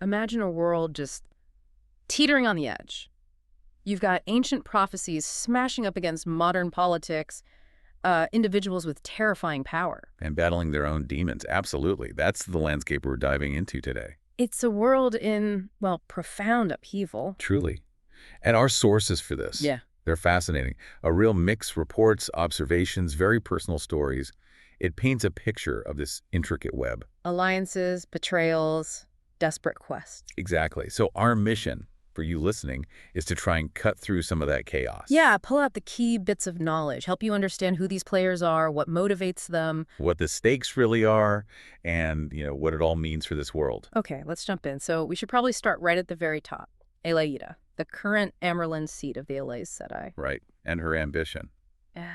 Imagine a world just teetering on the edge. You've got ancient prophecies smashing up against modern politics, individuals with terrifying power. And battling their own demons. Absolutely. That's the landscape we're diving into today. It's a world in, well, profound upheaval. Truly. And our sources for this. Yeah. They're fascinating. A real mix, reports, observations, very personal stories. It paints a picture of this intricate web. Alliances, betrayals, desperate quests. Exactly. So our mission, for you listening, is to try and cut through some of that chaos. Yeah, pull out the key bits of knowledge, help you understand who these players are, what motivates them. What the stakes really are, and, what it all means for this world. Okay, let's jump in. So we should probably start right at the very top. Elaida, the current Amyrlin seat of the Aes Sedai. Right, and her ambition. Yeah.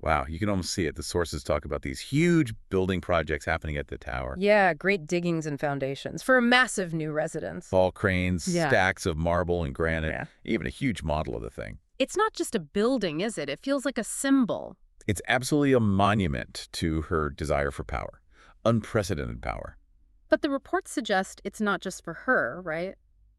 Wow, you can almost see it. The sources talk about these huge building projects happening at the tower. Yeah, great diggings and foundations for a massive new residence. Fall cranes, Yeah. stacks of marble and granite, Yeah. even a huge model of the thing. It's not just a building, is it? It feels like a symbol. It's absolutely a monument to her desire for power. Unprecedented power. But the reports suggest it's not just for her, right?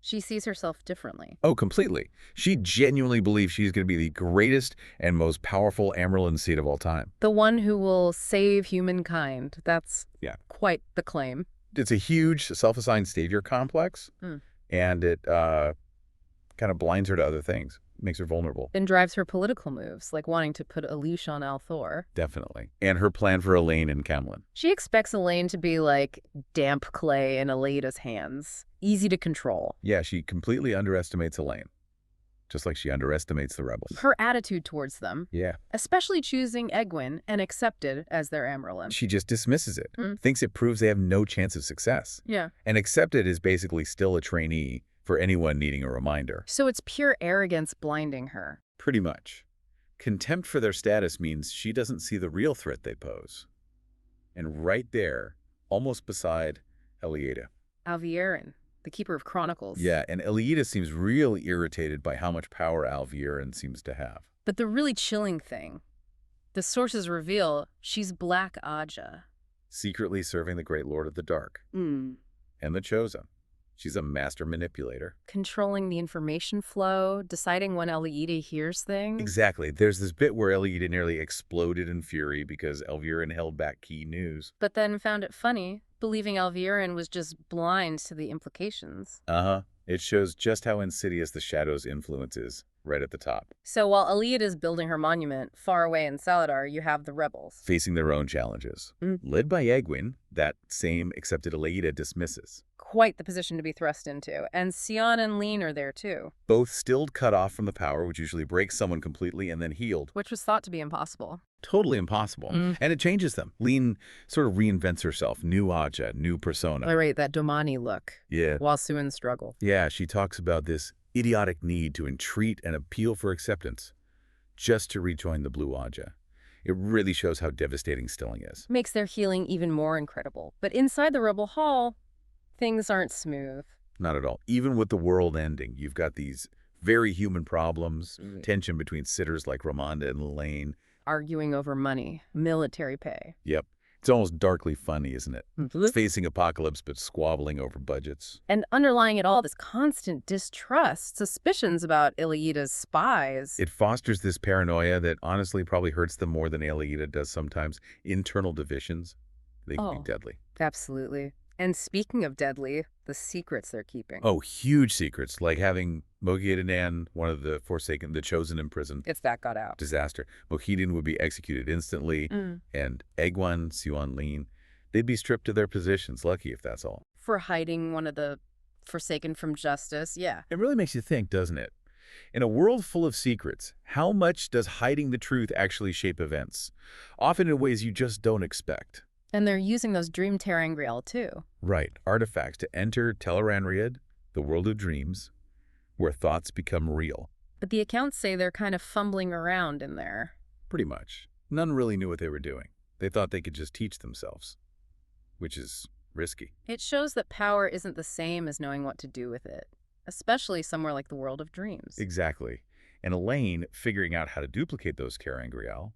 She sees herself differently. Oh, completely. She genuinely believes she's going to be the greatest and most powerful Amyrlin seat of all time. The one who will save humankind. That's quite the claim. It's a huge self-assigned savior complex, and it kind of blinds her to other things, makes her vulnerable. And drives her political moves, like wanting to put a leash on Althor. Definitely. And her plan for Elayne and Camlin. She expects Elayne to be like damp clay in Eleida's hands, easy to control. Yeah, she completely underestimates Elayne, just like she underestimates the rebels. Her attitude towards them, Yeah. especially choosing Egwene and accepted as their Amyrlin. She just dismisses it, thinks it proves they have no chance of success. Yeah. And accepted is basically still a trainee for anyone needing a reminder. So it's pure arrogance blinding her. Pretty much. Contempt for their status means she doesn't see the real threat they pose. And right there, almost beside Elaida. Alviarin, the Keeper of Chronicles. Yeah, and Elaida seems really irritated by how much power Alviarin seems to have. But the really chilling thing, the sources reveal she's Black Aja. Secretly serving the Great Lord of the Dark. And the Chosen. She's a master manipulator. Controlling the information flow, deciding when Elaida hears things. Exactly. There's this bit where Elaida nearly exploded in fury because Alviarin held back key news. But then found it funny, believing Alviarin was just blind to the implications. It shows just how insidious the Shadow's influence is, right at the top. So while Elaida is building her monument, far away in Saladar, you have the rebels. Facing their own challenges. Led by Egwene, that same accepted Elaida dismisses. Quite the position to be thrust into. And Sion and Elayne are there too. Both still cut off from the power, which usually breaks someone completely, and then healed. Which was thought to be impossible. Totally impossible. And it changes them. Elayne sort of reinvents herself. New Aja, new persona. Oh, right, that Domani look. Yeah. While Suin struggle. Yeah, she talks about this idiotic need to entreat and appeal for acceptance just to rejoin the Blue Aja. It really shows how devastating stilling is. Makes their healing even more incredible. But inside the Rebel Hall, things aren't smooth. Not at all. Even with the world ending, you've got these very human problems, tension between sitters like Ramonda and Elayne. Arguing over money, military pay. Yep. It's almost darkly funny, isn't it? Facing apocalypse, but squabbling over budgets. And underlying it all, this constant distrust, suspicions about Elaida's spies. It fosters this paranoia that honestly probably hurts them more than Elaida does sometimes. Internal divisions, they can be deadly. Absolutely. And speaking of deadly, the secrets they're keeping. Oh, huge secrets, like having Moghedien, one of the Forsaken, the Chosen, in prison. If that got out. Disaster. Moghedien would be executed instantly, and Egwene, Sion, Elayne, they'd be stripped of their positions. Lucky if that's all. For hiding one of the Forsaken from justice, yeah. It really makes you think, doesn't it? In a world full of secrets, how much does hiding the truth actually shape events? Often in ways you just don't expect. And they're using those dream terangrial too. Right, artifacts to enter Tel'aran'rhiod, the world of dreams, where thoughts become real. But the accounts say they're kind of fumbling around in there. Pretty much. None really knew what they were doing. They thought they could just teach themselves, which is risky. It shows that power isn't the same as knowing what to do with it, especially somewhere like the world of dreams. Exactly. And Elayne figuring out how to duplicate those terangrial,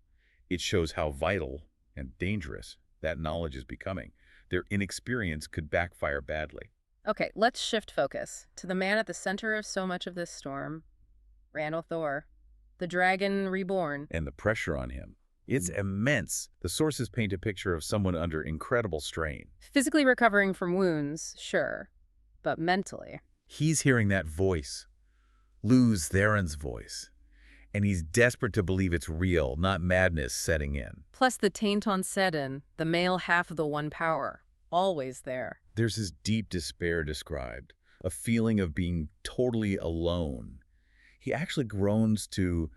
it shows how vital and dangerous that knowledge is becoming. Their inexperience could backfire badly. Okay, let's shift focus to the man at the center of so much of this storm, Randall Thor, the Dragon Reborn. And the pressure on him. It's immense. The sources paint a picture of someone under incredible strain. Physically recovering from wounds, sure, but mentally. He's hearing that voice, Luz Theron's voice, and he's desperate to believe it's real, not madness setting in. Plus the taint on Sedin, the male half of the One Power, always there. There's this deep despair described, a feeling of being totally alone. He actually groans to,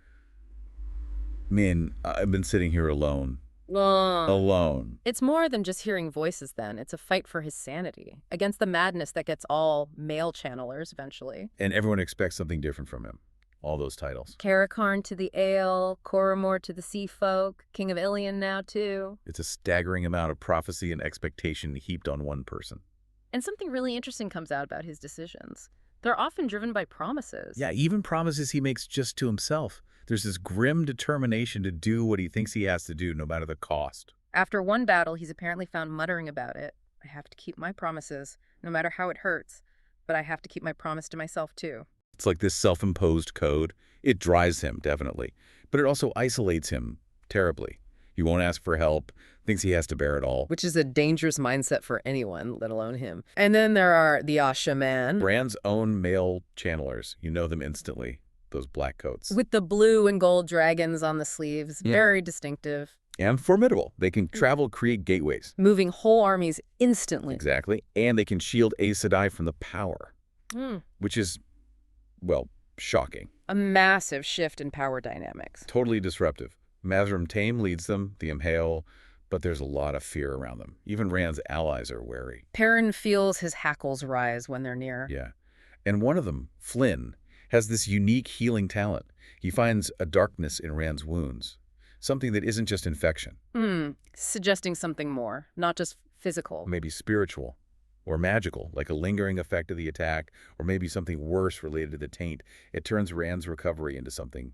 "Man, I've been sitting here alone. Alone." It's more than just hearing voices then. It's a fight for his sanity, against the madness that gets all male channelers eventually. And everyone expects something different from him. All those titles. Carakarn to the Ale, Coromor to the Sea Folk, King of Ilion now too. It's a staggering amount of prophecy and expectation heaped on one person. And something really interesting comes out about his decisions. They're often driven by promises. Yeah, even promises he makes just to himself. There's this grim determination to do what he thinks he has to do, no matter the cost. After one battle, he's apparently found muttering about it. I have to keep my promises, no matter how it hurts, but I have to keep my promise to myself too. It's like this self-imposed code. It drives him, definitely, but it also isolates him terribly. He won't ask for help, thinks he has to bear it all. Which is a dangerous mindset for anyone, let alone him. And then there are the Ashaman. Bran's own male channelers. You know them instantly. Those black coats. With the blue and gold dragons on the sleeves. Yeah. Very distinctive. And formidable. They can travel, create gateways. Moving whole armies instantly. Exactly. And they can shield Aes Sedai from the power. Which is, well, shocking. A massive shift in power dynamics. Totally disruptive. Mazrim Taim leads them, the Imhale, but there's a lot of fear around them. Even Rand's allies are wary. Perrin feels his hackles rise when they're near. Yeah. And one of them, Flynn, has this unique healing talent. He finds a darkness in Rand's wounds, something that isn't just infection. Suggesting something more, not just physical. Maybe spiritual or magical, like a lingering effect of the attack, or maybe something worse related to the taint. It turns Rand's recovery into something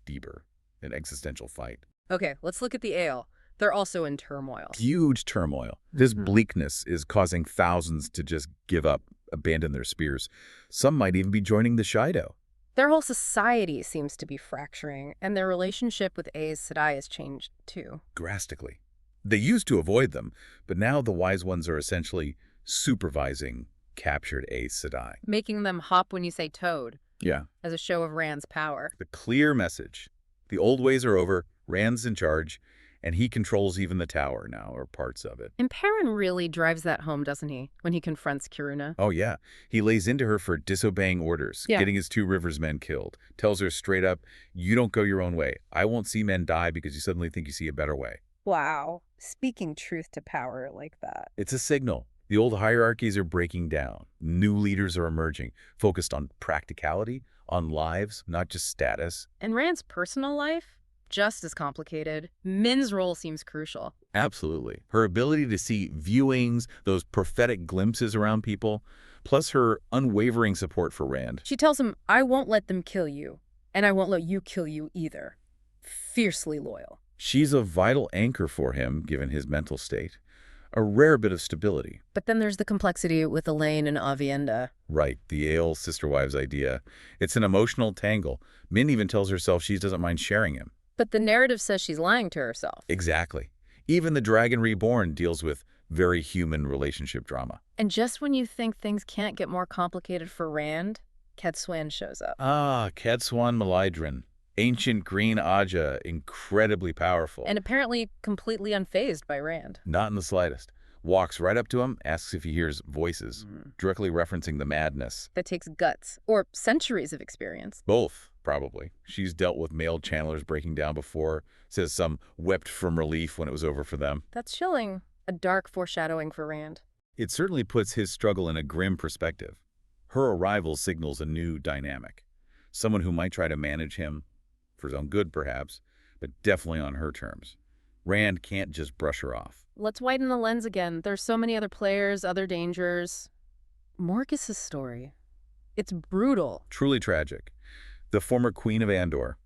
deeper, an existential fight. Okay, let's look at the Ale. They're also in turmoil. Huge turmoil. This bleakness is causing thousands to just give up, abandon their spears. Some might even be joining the Shido. Their whole society seems to be fracturing, and their relationship with Aes Sedai has changed too. Drastically. They used to avoid them, but now the Wise Ones are essentially supervising captured Aes Sedai. Making them hop when you say toad. Yeah. As a show of Rand's power. The clear message. The old ways are over, Rand's in charge, and he controls even the tower now, or parts of it. And Perrin really drives that home, doesn't he, when he confronts Kiruna? Oh, yeah. He lays into her for disobeying orders, getting his 2 Rivers men killed. Tells her straight up, you don't go your own way. I won't see men die because you suddenly think you see a better way. Wow. Speaking truth to power like that. It's a signal. The old hierarchies are breaking down. New leaders are emerging, focused on practicality, on lives, not just status. And Rand's personal life? Just as complicated. Min's role seems crucial. Absolutely. Her ability to see viewings, those prophetic glimpses around people, plus her unwavering support for Rand. She tells him, I won't let them kill you, and I won't let you kill you either. Fiercely loyal. She's a vital anchor for him, given his mental state. A rare bit of stability. But then there's the complexity with Elayne and Aviendha. Right, the Ale sister wives idea. It's an emotional tangle. Min even tells herself she doesn't mind sharing him. But the narrative says she's lying to herself. Exactly. Even the Dragon Reborn deals with very human relationship drama. And just when you think things can't get more complicated for Rand, Kedsuan shows up. Ah, Kedsuan Malydrin. Ancient green Aja, incredibly powerful. And apparently completely unfazed by Rand. Not in the slightest. Walks right up to him, asks if he hears voices, directly referencing the madness. That takes guts, or centuries of experience. Both, probably. She's dealt with male channelers breaking down before, says some wept from relief when it was over for them. That's chilling. A dark foreshadowing for Rand. It certainly puts his struggle in a grim perspective. Her arrival signals a new dynamic. Someone who might try to manage him, for his own good perhaps, but definitely on her terms. Rand can't just brush her off. Let's widen the lens again. There's so many other players, other dangers. Morgus's story. It's brutal. Truly tragic. The former Queen of Andor,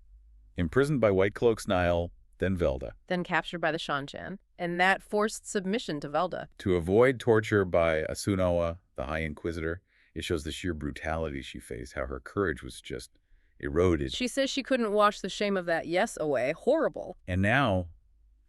imprisoned by White Cloaks Nile, then Velda. Then captured by the Shanchan, and that forced submission to Velda. To avoid torture by Asunoa, the High Inquisitor. It shows the sheer brutality she faced, how her courage was just eroded. She says she couldn't wash the shame of that yes away. Horrible. And now,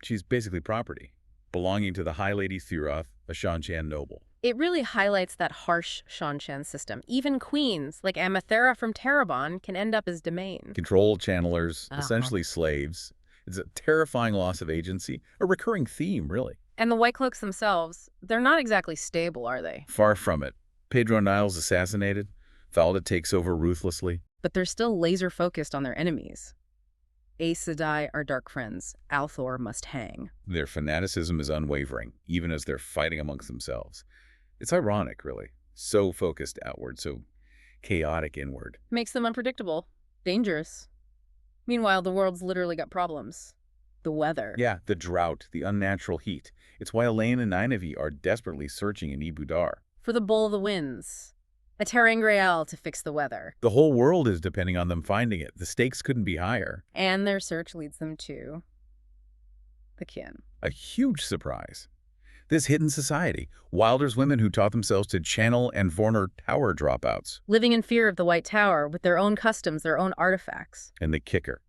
she's basically property, belonging to the High Lady Thuroth, a Shan noble. It really highlights that harsh Shan system. Even queens, like Amathera from Terabon, can end up as domain. Control channelers, essentially slaves. It's a terrifying loss of agency, a recurring theme, really. And the White Cloaks themselves, they're not exactly stable, are they? Far from it. Pedro Niles assassinated. Thalda takes over ruthlessly. But they're still laser-focused on their enemies. Aes Sedai are dark friends. Althor must hang. Their fanaticism is unwavering, even as they're fighting amongst themselves. It's ironic, really. So focused outward, so chaotic inward. Makes them unpredictable. Dangerous. Meanwhile, the world's literally got problems. The weather. Yeah, the drought, the unnatural heat. It's why Elayne and Nynaeve are desperately searching in Ibudar. For the Bowl of the Winds. A ter'angreal to fix the weather. The whole world is depending on them finding it. The stakes couldn't be higher. And their search leads them to the kin. A huge surprise. This hidden society, Wilder's women who taught themselves to channel and Vornor tower dropouts. Living in fear of the White Tower with their own customs, their own artifacts. And the kicker.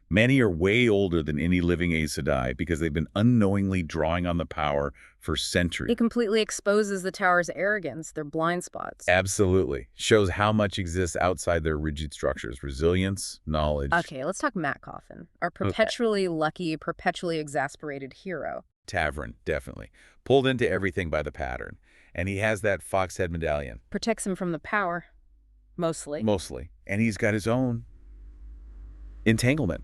Many are way older than any living Aes Sedai because they've been unknowingly drawing on the power for centuries. It completely exposes the Tower's arrogance, their blind spots. Absolutely. Shows how much exists outside their rigid structures. Resilience, knowledge. Okay, let's talk Matt Coffin, our perpetually lucky, perpetually exasperated hero. Tavern, definitely. Pulled into everything by the pattern. And he has that fox head medallion. Protects him from the power. Mostly. Mostly. And he's got his own entanglement.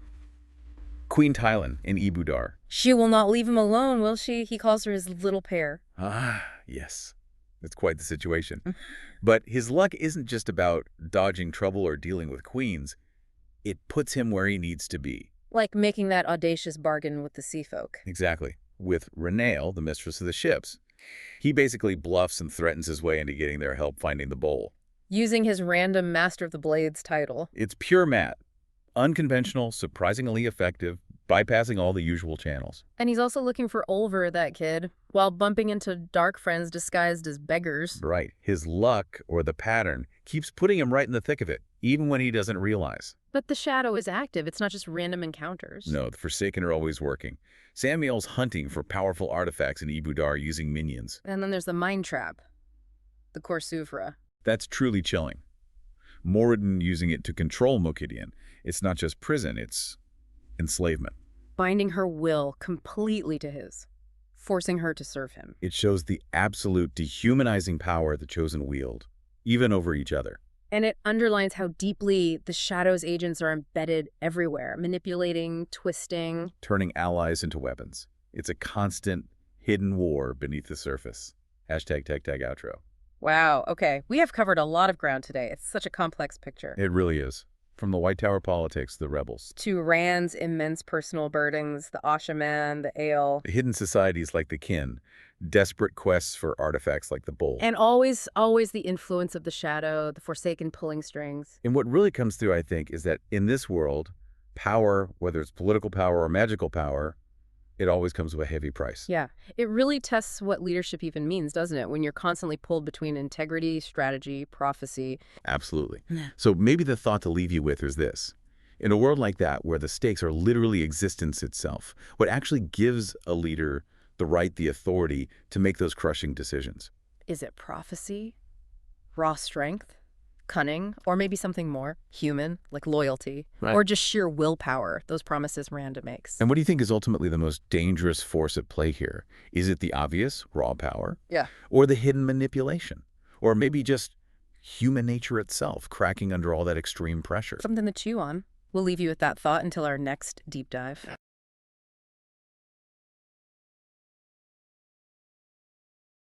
Queen Tylan in Ibudar. She will not leave him alone, will she? He calls her his little pair. Ah, yes. That's quite the situation. But his luck isn't just about dodging trouble or dealing with queens. It puts him where he needs to be. Like making that audacious bargain with the sea folk. Exactly. With Renail, the mistress of the ships. He basically bluffs and threatens his way into getting their help finding the bowl. Using his random Master of the Blades title. It's pure Matt. Unconventional, surprisingly effective, bypassing all the usual channels. And he's also looking for Olver, that kid, while bumping into dark friends disguised as beggars. Right. His luck, or the pattern, keeps putting him right in the thick of it, even when he doesn't realize. But the shadow is active. It's not just random encounters. No, the Forsaken are always working. Samuel's hunting for powerful artifacts in Ibudar using minions. And then there's the Mind Trap. The Korsuvra. That's truly chilling. Moradin using it to control Mokidian. It's not just prison, it's enslavement. Binding her will completely to his. Forcing her to serve him. It shows the absolute dehumanizing power the Chosen wield, even over each other. And it underlines how deeply the Shadow's agents are embedded everywhere, manipulating, twisting. Turning allies into weapons. It's a constant, hidden war beneath the surface. Hashtag #outro. Wow, okay. We have covered a lot of ground today. It's such a complex picture. It really is. From the White Tower politics, the rebels. To Rand's immense personal burdens, the Ashaman, the Ale. The hidden societies like the Kin. Desperate quests for artifacts like the Bowl. And always the influence of the Shadow, the Forsaken pulling strings. And what really comes through, I think, is that in this world, power, whether it's political power or magical power, it always comes with a heavy price. Yeah. It really tests what leadership even means, doesn't it? When you're constantly pulled between integrity, strategy, prophecy. Absolutely. Yeah. So maybe the thought to leave you with is this. In a world like that, where the stakes are literally existence itself, what actually gives a leader the right, the authority to make those crushing decisions? Is it prophecy? Raw strength? Cunning? Or maybe something more human, like loyalty? Right. Or just sheer willpower, those promises Randa makes? And what do you think is ultimately the most dangerous force at play here? Is it the obvious, raw power? Yeah. Or the hidden manipulation? Or maybe just human nature itself cracking under all that extreme pressure? Something to chew on. We'll leave you with that thought until our next deep dive.